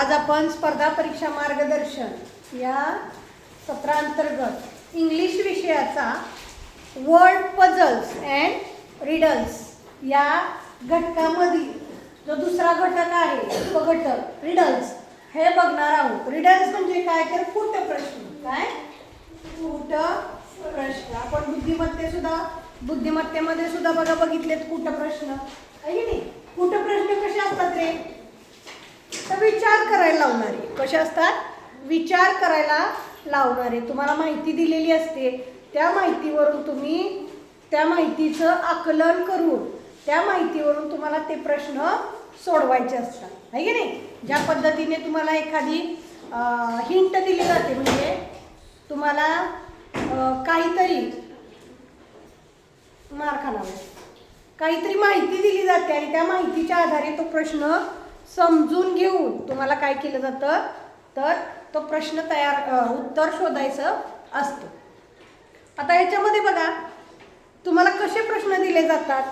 आज आपण स्पर्धा परीक्षा मार्गदर्शन या सत्रांतर्गत इंग्लिश विषयाचा वर्ड पझल्स अँड रिडल्स या घटकामधील जो दुसरा घटक आहे उपघटक रिडल्स हे बघणार आहोत. रिडल्स म्हणजे काय तर फुट प्रश्न. काय फुट प्रश्न आपण बुद्धिमत्तेमध्ये सुद्धा बघितलेत फुट प्रश्न आहे की नाही. फुट प्रश्न कसे असतात रे तर विचार करायला लावणारे. कसे असतात विचार करायला लावणारे. तुम्हाला माहिती दिलेली असते त्या माहितीवरून तुम्ही त्या माहितीचं आकलन करून त्या माहितीवरून तुम्हाला ते प्रश्न सोडवायचे असतात आहे की नाही. ज्या पद्धतीने तुम्हाला एखादी हिंट दिली जाते म्हणजे तुम्हाला काहीतरी काहीतरी माहिती दिली जाते आणि त्या माहितीच्या आधारे तो प्रश्न समजून घेऊन तुम्हाला काय केलं जातं तर तो प्रश्न उत्तर शोधायचं असतं. आता याच्यामध्ये बघा तुम्हाला कसे प्रश्न दिले जातात.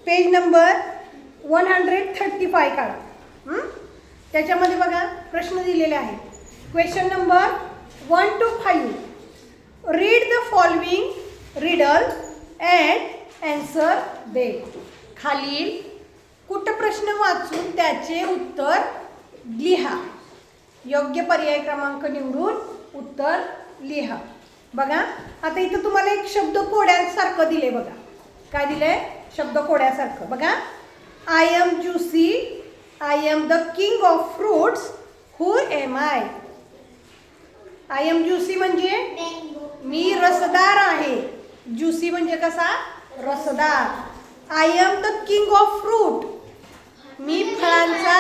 पेज नंबर 135 काढा. त्याच्यामध्ये बघा प्रश्न दिलेले आहेत. Question number 1 to 5. Read the following riddle and answer दे. खालील कुटप्रश्न वाचून त्याचे उत्तर लिहा. योग्य पर्याय क्रमांक निवडून उत्तर लिहा. बघा आता इथं तुम्हाला एक शब्द कोड्यासारखं दिले. बघा काय दिलंय शब्द कोड्यासारखं. बघा I am juicy, I am the king of fruits, who am I. I am juicy म्हणजे मी रसदार आहे. ज्युसी म्हणजे कसा रसदार. I am the king of fruit मी फळांचा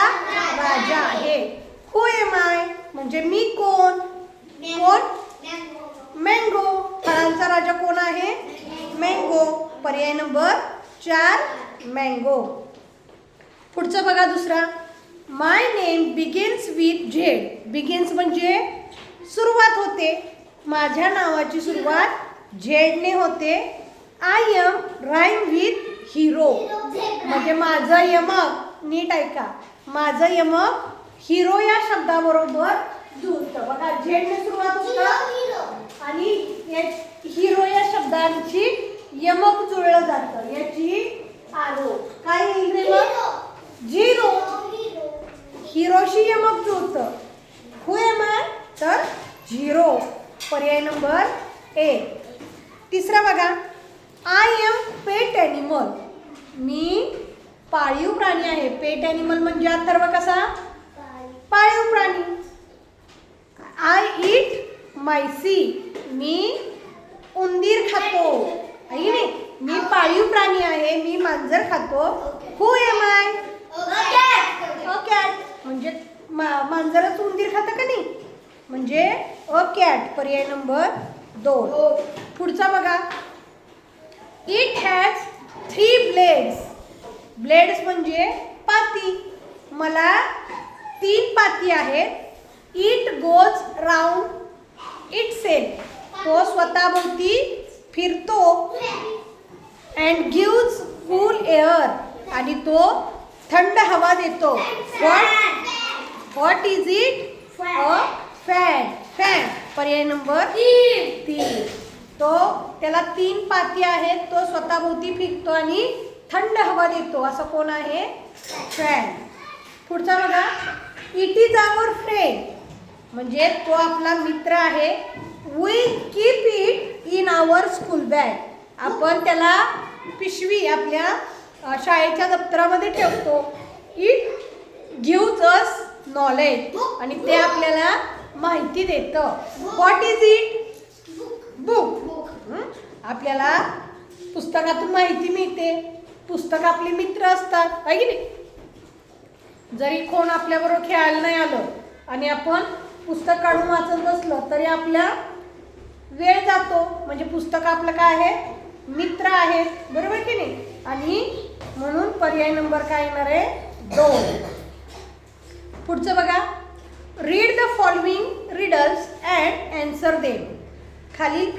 राजा आहे. हू एम आय म्हणजे मी कोण. मँगो. फळांचा राजा कोण आहे मँगो. पर्याय नंबर 4 मँगो. पुढचं बघा दुसरा. My name begins with Z. Begins म्हणजे सुरुवात होते. माझ्या नावाची सुरुवात झेडने होते. I am rhyme with hero म्हणजे माझं यमक नीट ऐका माझं यमक हिरो या शब्दाबरोबर जुळतं. बघा झेडने सुरुवात होतं आणि हिरो या शब्दांची यमक जुळलं जातं. याची आरो काय येईल रे मग झिरो. हिरोशी यमक जुळतं. हू एम आय तर झिरो. पर्याय नंबर 1. तिसरा बघा आय एम पेट ॲनिमल. मी पाळीव प्राणी आहे. पेट ॲनिमल म्हणजे अथर्व कसा पाळीव प्राणी. आय ईट मायसी मी उंदीर खातो. आहे नाही मी पाळीव प्राणी आहे मी मांजर खातो. हू एम आय अ कॅट म्हणजे मांजरच उंदीर खातं का नाही म्हणजे अ कॅट. पर्याय नंबर 2. पुढचा बघा इट हॅज 3 ब्लेड्स. ब्लेड्स म्हणजे पाती. मला 3 पाती आहेत. It goes round it self तो स्वतःभोवती फिरतो. अँड गिव्ज कूल एअर आणि तो थंड हवा देतो. What is it a fan. Fan. पर्याय नंबर 3. तो त्याला 3 पाती आहेत. तो स्वतःभोवती फिरतो आणि थंड हवा देतो. असं कोण आहे फॅन. पुढचा बघा इट इज आवर फ्रेंड म्हणजे तो आपला मित्र आहे. We keep it in our school bag. आपण त्याला पिशवी आपल्या शाळेच्या दप्तरामध्ये ठेवतो. इट गिव्ज अस नॉलेज आणि ते आपल्याला माहिती देतं. What is it book. आपल्याला पुस्तकातून माहिती मिळते. पुस्तक आपले मित्र असतात आहे की नाही. जरी कोण आपल्याबरोबर खेळायला नाही आलं आणि आपण पुस्तक काढून वाचत बसलं तरी आपला वेळ जातो म्हणजे पुस्तक आपलं काय आहे मित्र आहेत. बरोबर की नाही. आणि म्हणून पर्याय नंबर काय येणार आहे 2. पुढचं बघा read the following riddles and answer them. खालील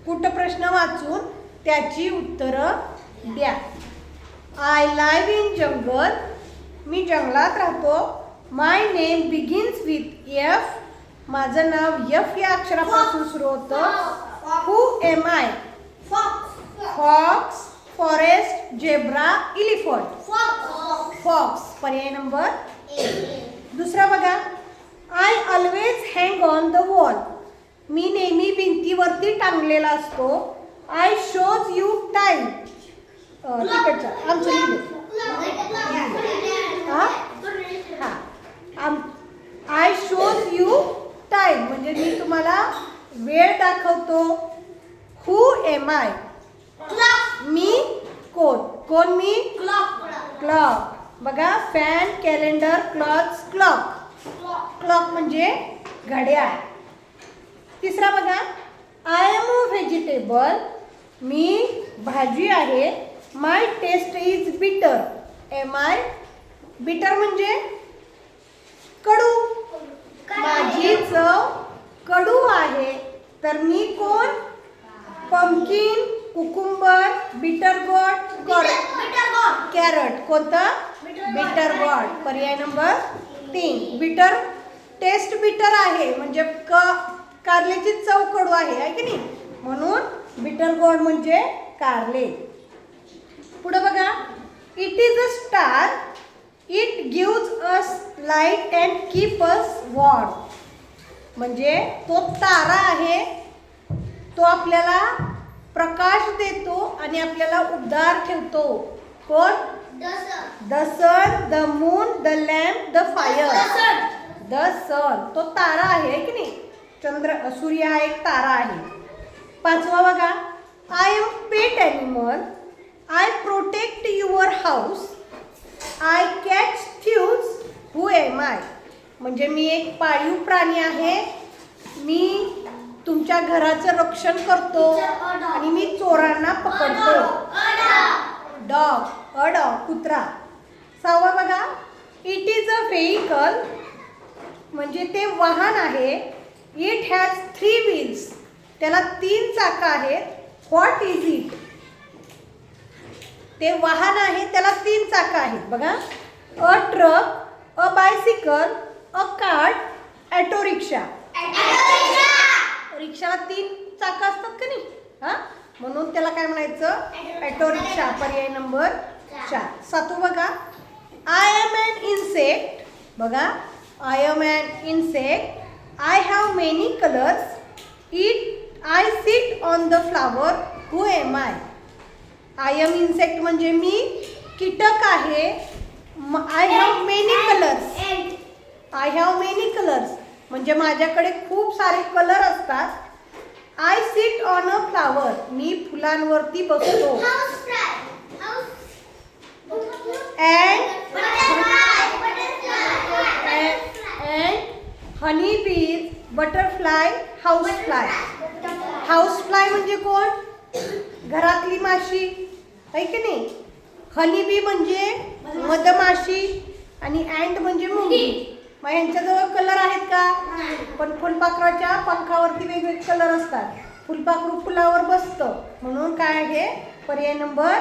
कुटप्रश्न वाचून त्याची उत्तरं द्या. आय लाईव्ह इन जंगल मी जंगलात राहतो. My name begins with F. माझं नाव एफ या अक्षरापासून सुरू होतं. Who am I. Fox, forest, zebra, elephant. Fox पर्याय नंबर. दुसरा बघा. I always hang on the wall. मी नेहमी भिंतीवरती टांगलेला असतो. I shows you time. तिकडचा आमचं लिहिलं. आय शोज यू टाईम म्हणजे मी तुम्हाला वेळ दाखवतो. हू एम आय. मी कोण मी. क्लॉक. बघा fan, calendar, clothes, clock. Clock म्हणजे घड्याळ. तिसरा बघा. I am a vegetable. मी भाजी आहे. My taste is bitter. Am I. Bitter म्हणजे कडू. माझी चव कडू आहे. तर मी कोण. Pumpkin, cucumber, bitter gourd, carrot. कोणता. बिटर गॉड पर्याय नंबर 3. बिटर टेस्ट बिटर आहे म्हणजे कारल्याची चव कडू आहे की नाही, म्हणून बिटर गॉड म्हणजे कारले. पुढे बघा. It is a star. It gives us light and keep us warm. म्हणजे तो तारा आहे. तो आपल्याला प्रकाश देतो आणि आपल्याला उबदार ठेवतो. कोण. The sun, the moon, the lamp, the fire. The sun तो तारा आहे की नाही. सूर्य हा एक तारा आहे. पाचवा बघा. I am pet animal. I protect your house. I catch thieves. Who am I. म्हणजे मी एक पाळीव प्राणी आहे. मी तुमच्या घराचं रक्षण करतो आणि मी चोरांना पकडतो. डॉग. डॉग कुत्रा. सहावा बघा. इट इज अ व्हेइकल म्हणजे ते वाहन आहे. It has 3 wheels. त्याला 3 चाकं आहेत. What is it. ते वाहन आहे त्याला 3 चाकं आहेत. बघा. A truck, a bicycle, a cart, auto rickshaw. रिक्षाला 3 चाकं असतात का नाही. म्हणून त्याला काय म्हणायचं. ऑटो रिक्षा पर्याय नंबर 4. सातवं बघा. I am an insect. बघा. I am an insect. I have many colours. I sit on the flower. Who am I. I am insect म्हणजे मी कीटक आहे. I have many colours. I have many colours म्हणजे माझ्याकडे खूप सारे colour असतात. I sit on a flower मी फुलांवरती बसतो. Honey bees, butterfly, house fly. House fly म्हणजे कोण. घरातली माशी आहे की नाही. हनी बी म्हणजे मधमाशी आणि अँट म्हणजे मुंगी. मग यांच्याजवळ कलर आहेत का. पण फुलपाखराच्या पंखावरती वेगवेगळे कलर असतात. फुलपाखरू फुलावर बसतं म्हणून काय आहे पर्याय नंबर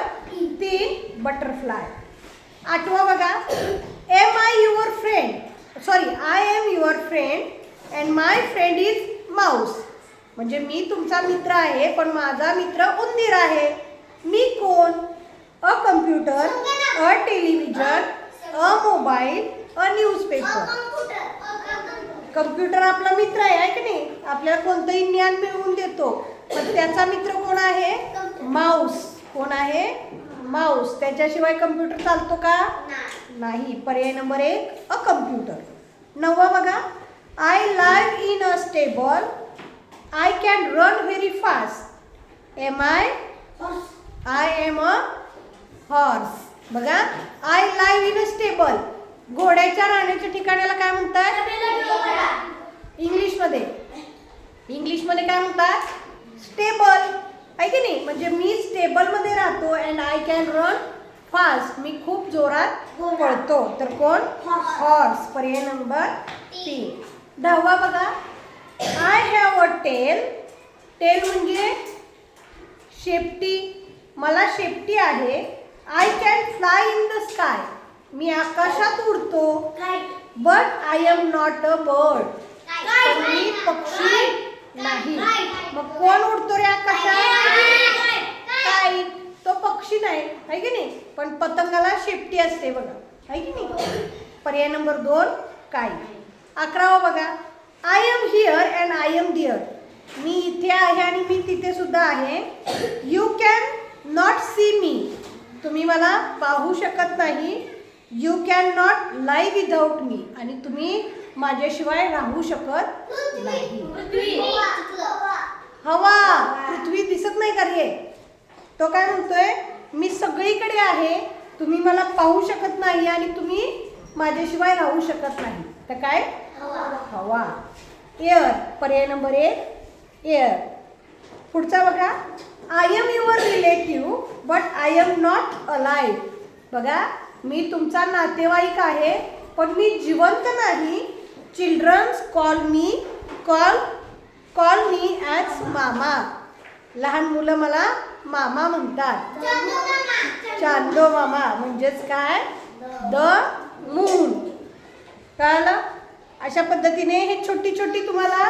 3 बटरफ्लाय. आठवा बघा. Am I your friend. Sorry I am your friend and my friend is mouse. म्हणजे मी तुमचा मित्र आहे पण माझा मित्र उंदीर आहे. मी कोण. अ कम्प्युटर, अ टेलिव्हिजन, अ मोबाईल, अ न्यूजपेपर. कम्प्युटर आपला मित्र आहे की नाही. आपल्याला कोणतंही ज्ञान मिळवून देतो. पण त्याचा मित्र कोण आहे. माऊस. कोण आहे. माऊस. त्याच्याशिवाय कम्प्युटर चालतो का. नाही. पर्याय नंबर 1 अ कम्प्युटर. 9वा बघा. I live in a stable. I can run very fast. Am I. I am a horse. बघा. I live in a stable घोड्याच्या राहण्याच्या ठिकाणाला काय म्हणतात. इंग्लिशमध्ये काय म्हणतात. स्टेबल आहे की नाही. म्हणजे मी स्टेबलमध्ये राहतो and I can run fast मी खूप जोरात पळतो. तर कोण. हॉर्स पर्याय नंबर 3. 10वा बघा. I have a tail. Tail म्हणजे शेपटी. मला शेपटी आहे. I can fly in the sky. मी आकाशात उडतो. But I am not a bird. पण मी पक्षी नाही. मग कोण उडतो रे आकाशात? काईट. तो पक्षी नाही, आहे की नाही? पण पतंगाला शेपटी असते बघा, आहे की नाही? पर्याय नंबर 2 काईट. 11वा बघा, I am here and I am dear. मी इथे आहे आणि मी तिथे सुद्धा आहे. You can not see me. तुम्ही मला पाहू शकत नाही. You can not lie without me. आणि तुम्ही माझ्याशिवाय राहू शकत नाही. हवा, पृथ्वी दिसत नाही का रे? तो काय म्हणतोय, मी सगळीकडे आहे, तुम्ही मला पाहू शकत नाही आणि तुम्ही माझ्याशिवाय राहू शकत नाही. तर काय? हवा. एअर, पर्याय नंबर 1 एअर. पुढचा बघा, I am your relative but I am not alive. बघा, मी तुमचा नातेवाईक आहे पण मी जिवंत नाही. चिल्ड्रन्स कॉल मी ॲज मामा. लहान मुलं मला मामा म्हणतात. चांदो मामा म्हणजेच काय? The moon. कळलं? अशा पद्धतीने हे छोटी छोटी तुम्हाला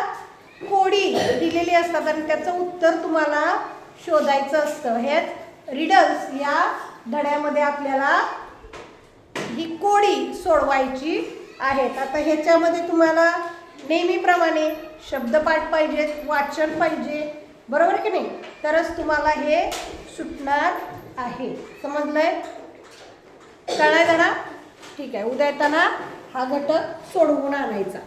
कोडी दिलेली असतात आणि त्याचं उत्तर तुम्हाला शोधायचं असतं. हे रिडल्स या धड्यामध्ये आपल्याला ही कोडी सोडवायची आहेत. आता ह्याच्यामध्ये तुम्हाला नेहमीप्रमाणे शब्दपाठ पाहिजेत, वाचन पाहिजे, बरोबर की नाही? तरच तुम्हाला हे सुटणार आहे. समजलंय? कळाय जरा? ठीक आहे. उद्या येताना हा घटक सोडवून आणायचा.